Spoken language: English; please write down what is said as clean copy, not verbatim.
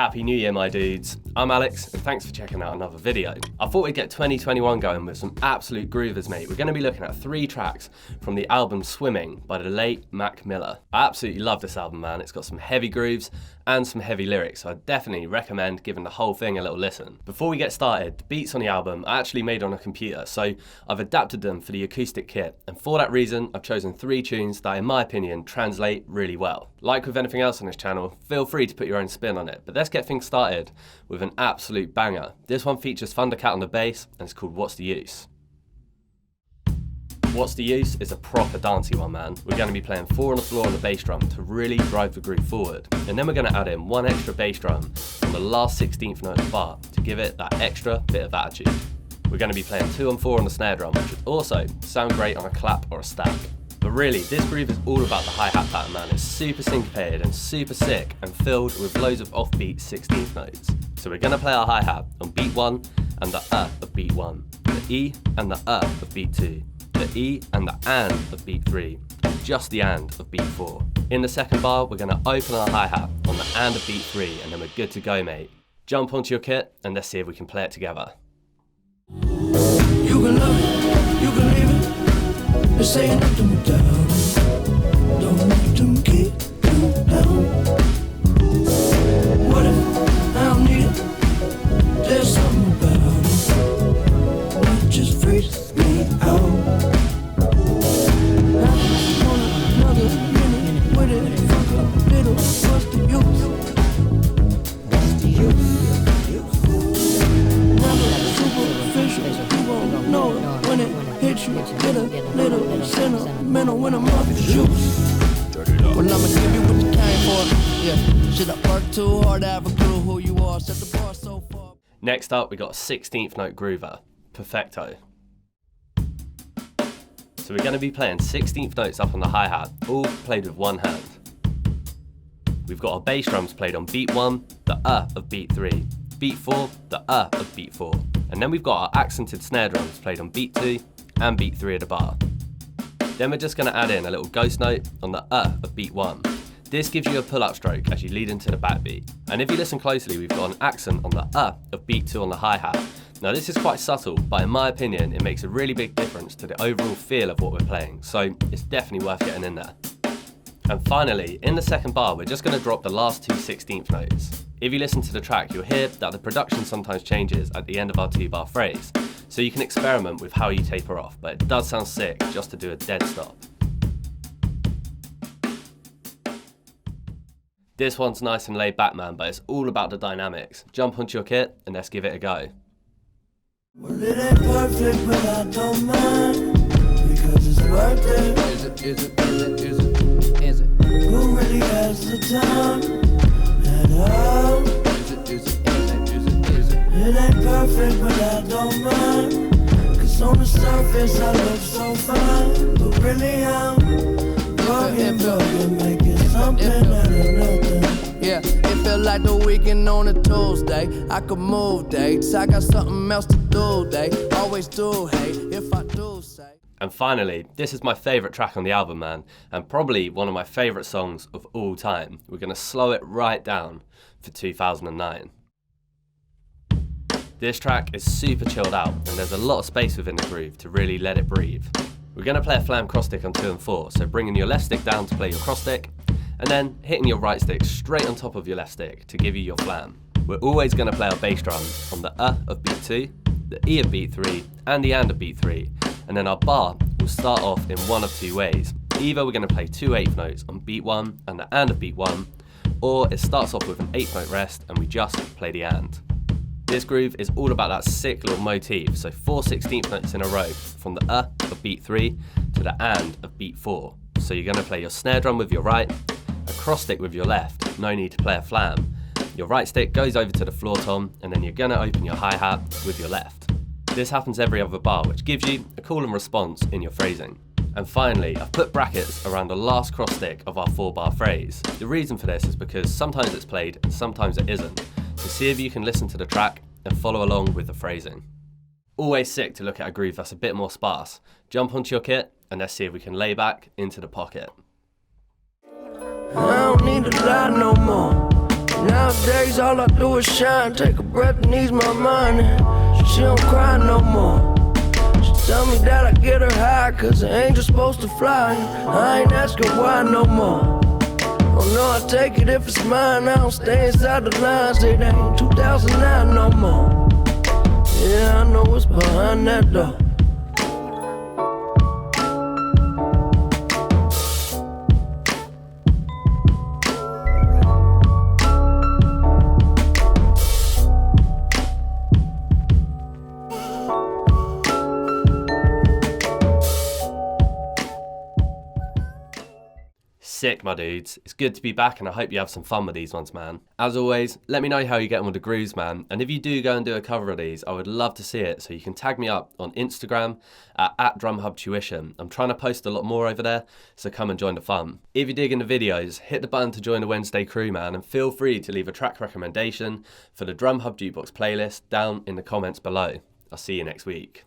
Happy New Year, my dudes. I'm Alex, and thanks for checking out another video. I thought we'd get 2021 going with some absolute groovers, mate. We're going to be looking at 3 tracks from the album Swimming by the late Mac Miller. I absolutely love this album, man. It's got some heavy grooves and some heavy lyrics, so I definitely recommend giving the whole thing a little listen. Before we get started, the beats on the album I actually made on a computer, so I've adapted them for the acoustic kit, and for that reason, I've chosen 3 tunes that, in my opinion, translate really well. Like with anything else on this channel, feel free to put your own spin on it, but let's get things started with an absolute banger. This one features Thundercat on the bass, and it's called What's the Use. What's the Use is a proper dancey one, man. We're going to be playing 4 on the floor on the bass drum to really drive the groove forward. And then we're going to add in 1 extra bass drum on the last 16th note of the bar to give it that extra bit of attitude. We're going to be playing 2 and 4 on the snare drum, which would also sound great on a clap or a stack. But really, this groove is all about the hi-hat pattern, man. It's super syncopated and super sick and filled with loads of offbeat 16th notes. So we're going to play our hi-hat on beat 1 and the of beat 1, the E and the of beat 2, the E and the and of beat 3, and just the and of beat 4. In the second bar, we're going to open our hi-hat on the and of beat 3, and then we're good to go, mate. Jump onto your kit and let's see if we can play it together. You can love it, you can leave it. They're saying don't do me down. Don't want to keep you down. What if I don't need it? There's something about it that just freaks me out. I want another minute with it. Fuck a little, what's the use? What's the use? Superficial, you won't know it when it hits you. Get a little sentimental when I'm off the juice. Well, I'ma give you what you came for. Yeah, should I work too hard to have a clue who you are? Set the bar so far. Next up, we got a 16th note groover, Perfecto. So we're going to be playing 16th notes up on the hi-hat, all played with one hand. We've got our bass drums played on beat 1, the of beat 3, beat 4, the of beat 4, and then we've got our accented snare drums played on beat 2 and beat 3 of the bar. Then we're just going to add in a little ghost note on the of beat 1. This gives you a pull-up stroke as you lead into the backbeat. And if you listen closely, we've got an accent on the of beat 2 on the hi-hat. Now this is quite subtle, but in my opinion, it makes a really big difference to the overall feel of what we're playing, so it's definitely worth getting in there. And finally, in the second bar, we're just going to drop the last 2 16th notes. If you listen to the track, you'll hear that the production sometimes changes at the end of our 2-bar phrase, so you can experiment with how you taper off, but it does sound sick just to do a dead stop. This one's nice and laid back, man, but it's all about the dynamics. Jump onto your kit and let's give it a go. Well, it ain't perfect, but I don't mind, because it's worth it. Is it? Who really has the time at all? It ain't perfect, but I don't mind, cause on the surface I look so fine, but really I'm bugging, making something out of nothing. Yeah, it felt like the weekend on a Tuesday. I could move dates, I got something else to do, they always do hate if I do say. And finally, this is my favourite track on the album, man, and probably one of my favourite songs of all time. We're going to slow it right down for 2009. This track is super chilled out, and there's a lot of space within the groove to really let it breathe. We're going to play a flam cross stick on 2 and 4, so bringing your left stick down to play your cross stick, and then hitting your right stick straight on top of your left stick to give you your flam. We're always going to play our bass drum on the of beat 2, the E of beat 3, and the and of beat 3, and then our bar will start off in one of 2 ways. Either we're going to play 2 8th notes on beat 1 and the and of beat 1, or it starts off with an 8th note rest and we just play the and. This groove is all about that sick little motif, so 4 16th notes in a row from the of beat 3 to the and of beat 4. So you're going to play your snare drum with your right, a cross stick with your left, no need to play a flam. Your right stick goes over to the floor tom, and then you're going to open your hi-hat with your left. This happens every other bar, which gives you a call and response in your phrasing. And finally, I've put brackets around the last cross stick of our 4-bar phrase. The reason for this is because sometimes it's played and sometimes it isn't, so see if you can listen to the track and follow along with the phrasing. Always sick to look at a groove that's a bit more sparse. Jump onto your kit and let's see if we can lay back into the pocket. I don't need to lie no more. Nowadays all I do is shine, take a breath and ease my mind, and she don't cry no more. She tell me that I get her high, cause an angel's supposed to fly. I ain't asking why no more. Oh no, I take it if it's mine, I don't stay inside the lines. It ain't 2009 no more. Yeah, I know what's behind that door. Sick, my dudes. It's good to be back and I hope you have some fun with these ones, man. As always, let me know how you get on with the grooves, man. And if you do go and do a cover of these, I would love to see it. So you can tag me up on Instagram at DrumHubTuition. I'm trying to post a lot more over there, so come and join the fun. If you're digging the videos, hit the button to join the Wednesday crew, man. And feel free to leave a track recommendation for the Drum Hub Jukebox playlist down in the comments below. I'll see you next week.